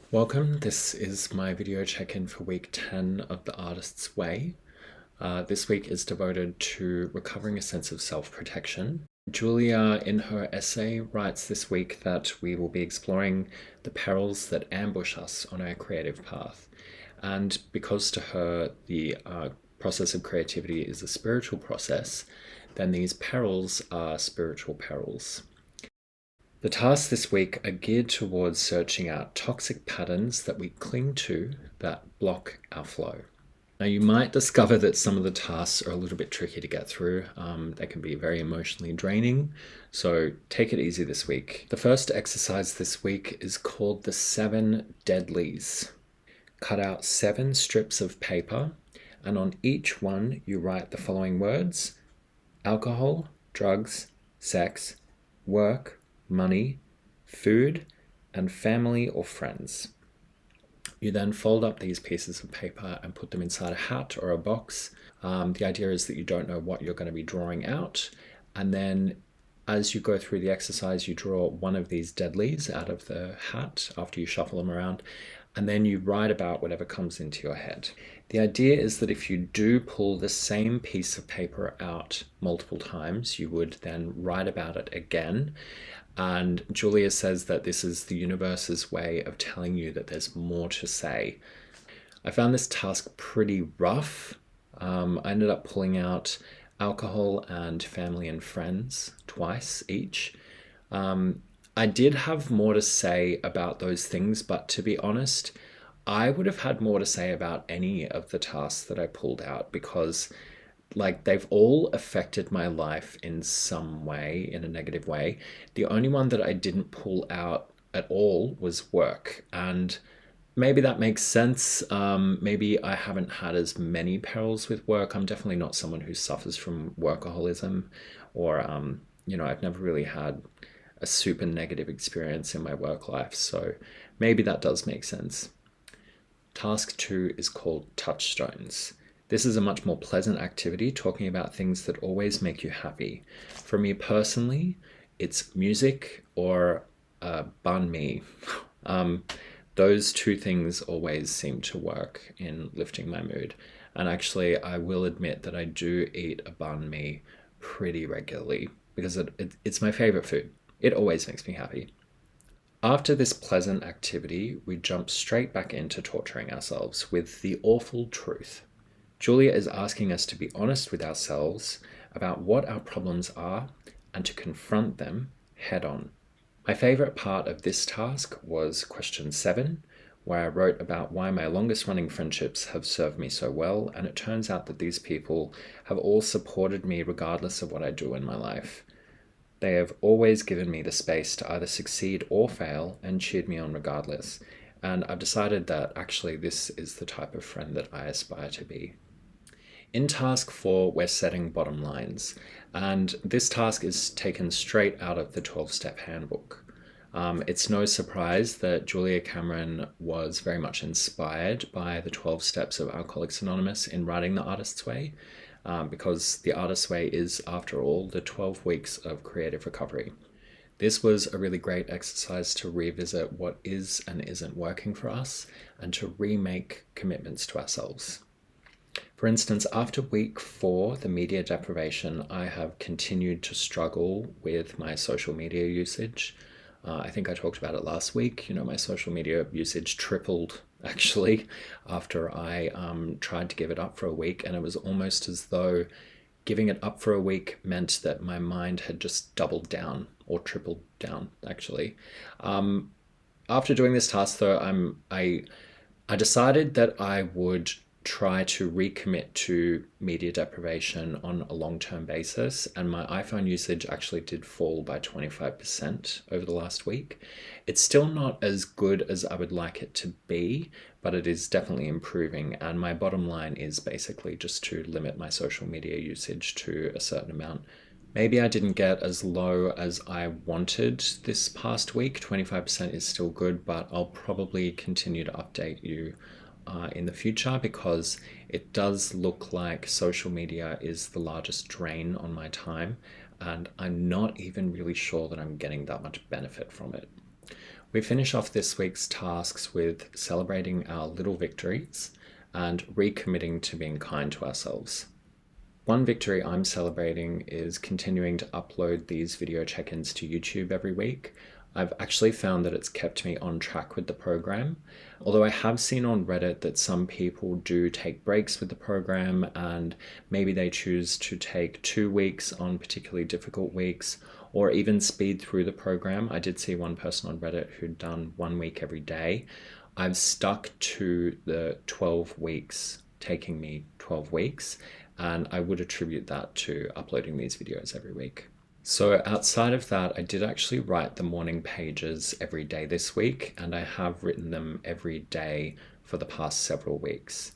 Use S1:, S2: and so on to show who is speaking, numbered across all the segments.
S1: Welcome, this is my video check-in for week 10 of The Artist's Way. This week is devoted to recovering a sense of self-protection. Julia, in her essay, writes this week that we will be exploring the perils that ambush us on our creative path. And because to her the process of creativity is a spiritual process, then these perils are spiritual perils. The tasks this week are geared towards searching out toxic patterns that we cling to that block our flow. Now, you might discover that some of the tasks are a little bit tricky to get through. They can be very emotionally draining, so take it easy this week. The first exercise this week is called the 7 Deadlies. Cut out 7 strips of paper, and on each one you write the following words: alcohol, drugs, sex, work, money, food, and family or friends. You then fold up these pieces of paper and put them inside a hat or a box. The idea is that you don't know what you're going to be drawing out, and then as you go through the exercise, you draw one of these deadlies out of the hat after you shuffle them around, and then you write about whatever comes into your head. The idea is that if you do pull the same piece of paper out multiple times, you would then write about it again. And Julia says that this is the universe's way of telling you that there's more to say. I found this task pretty rough. I ended up pulling out alcohol and family and friends twice each. I did have more to say about those things, but to be honest, I would have had more to say about any of the tasks that I pulled out because they've all affected my life in some way, in a negative way. The only one that I didn't pull out at all was work, and maybe that makes sense. Maybe I haven't had as many perils with work. I'm definitely not someone who suffers from workaholism, or I've never really had a super negative experience in my work life, so maybe that does make sense. Task 2 is called Touchstones. This is a much more pleasant activity, talking about things that always make you happy. For me personally, it's music or banh mi. Those two things always seem to work in lifting my mood. And actually, I will admit that I do eat a banh mi pretty regularly because it's my favorite food. It always makes me happy. After this pleasant activity, we jump straight back into torturing ourselves with the awful truth. Julia is asking us to be honest with ourselves about what our problems are and to confront them head on. My favorite part of this task was question 7, where I wrote about why my longest running friendships have served me so well, and it turns out that these people have all supported me regardless of what I do in my life. They have always given me the space to either succeed or fail and cheered me on regardless, and I've decided that actually this is the type of friend that I aspire to be. In task 4, we're setting bottom lines, and this task is taken straight out of the 12-step handbook. It's no surprise that Julia Cameron was very much inspired by the 12 steps of Alcoholics Anonymous in writing The Artist's Way, because The Artist's Way is, after all, the 12 weeks of creative recovery. This was a really great exercise to revisit what is and isn't working for us and to remake commitments to ourselves. For instance, after week 4, the media deprivation, I have continued to struggle with my social media usage. I think I talked about it last week. My social media usage tripled actually after I tried to give it up for a week, and it was almost as though giving it up for a week meant that my mind had just doubled down or tripled down actually. After doing this task though, I decided that I would try to recommit to media deprivation on a long-term basis, and my iPhone usage actually did fall by 25% over the last week. It's still not as good as I would like it to be, but it is definitely improving, and my bottom line is basically just to limit my social media usage to a certain amount. Maybe I didn't get as low as I wanted this past week. 25% is still good, but I'll probably continue to update you in the future because it does look like social media is the largest drain on my time, and I'm not even really sure that I'm getting that much benefit from it. We finish off this week's tasks with celebrating our little victories and recommitting to being kind to ourselves. One victory I'm celebrating is continuing to upload these video check-ins to YouTube every week. I've actually found that it's kept me on track with the program, although I have seen on Reddit that some people do take breaks with the program and maybe they choose to take 2 weeks on particularly difficult weeks or even speed through the program. I did see one person on Reddit who'd done 1 week every day. I've stuck to the 12 weeks, taking me 12 weeks, and I would attribute that to uploading these videos every week. So outside of that, I did actually write the morning pages every day this week, and I have written them every day for the past several weeks.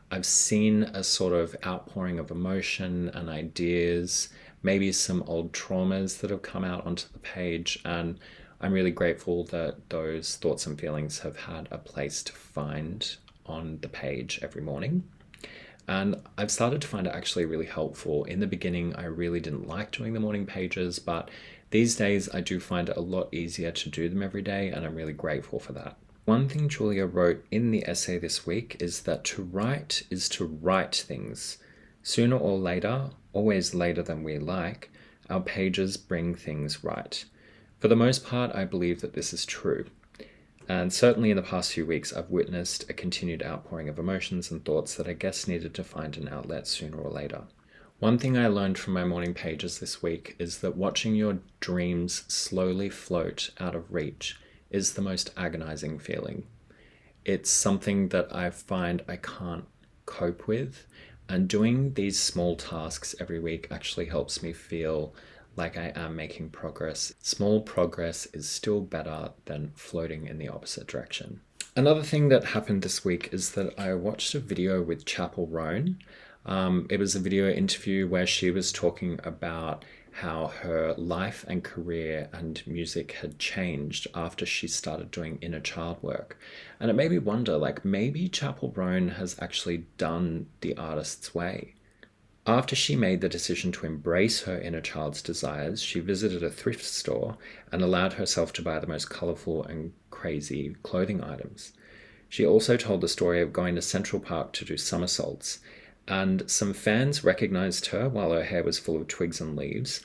S1: I've seen a sort of outpouring of emotion and ideas, maybe some old traumas that have come out onto the page, and I'm really grateful that those thoughts and feelings have had a place to find on the page every morning. And I've started to find it actually really helpful. In the beginning, I really didn't like doing the morning pages, but these days I do find it a lot easier to do them every day, and I'm really grateful for that. One thing Julia wrote in the essay this week is that to write is to write things. Sooner or later, always later than we like, our pages bring things right. For the most part, I believe that this is true. And certainly in the past few weeks, I've witnessed a continued outpouring of emotions and thoughts that I guess needed to find an outlet sooner or later. One thing I learned from my morning pages this week is that watching your dreams slowly float out of reach is the most agonizing feeling. It's something that I find I can't cope with, and doing these small tasks every week actually helps me feel like I am making progress. Small progress is still better than floating in the opposite direction. Another thing that happened this week is that I watched a video with Chappell Roan. It was a video interview where she was talking about how her life and career and music had changed after she started doing inner child work. And it made me wonder, like, maybe Chappell Roan has actually done the artist's way. After she made the decision to embrace her inner child's desires, she visited a thrift store and allowed herself to buy the most colorful and crazy clothing items. She also told the story of going to Central Park to do somersaults, and some fans recognized her while her hair was full of twigs and leaves.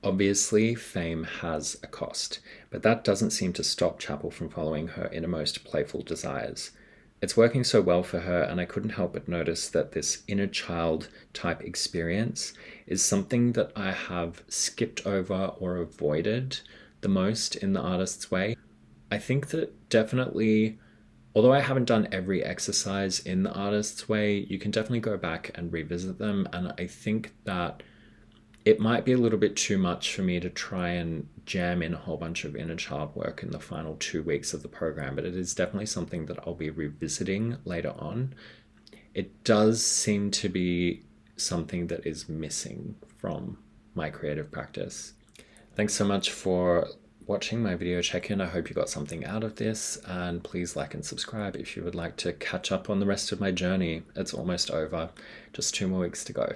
S1: Obviously, fame has a cost, but that doesn't seem to stop Chappell from following her innermost playful desires. It's working so well for her, and I couldn't help but notice that this inner child type experience is something that I have skipped over or avoided the most in the artist's way. I think that definitely, although I haven't done every exercise in the artist's way, you can definitely go back and revisit them, and I think that it might be a little bit too much for me to try and jam in a whole bunch of inner child work in the final 2 weeks of the program, but it is definitely something that I'll be revisiting later on. It does seem to be something that is missing from my creative practice. Thanks so much for watching my video check-in. I hope you got something out of this, and please like and subscribe if you would like to catch up on the rest of my journey. It's almost over, just 2 more weeks to go.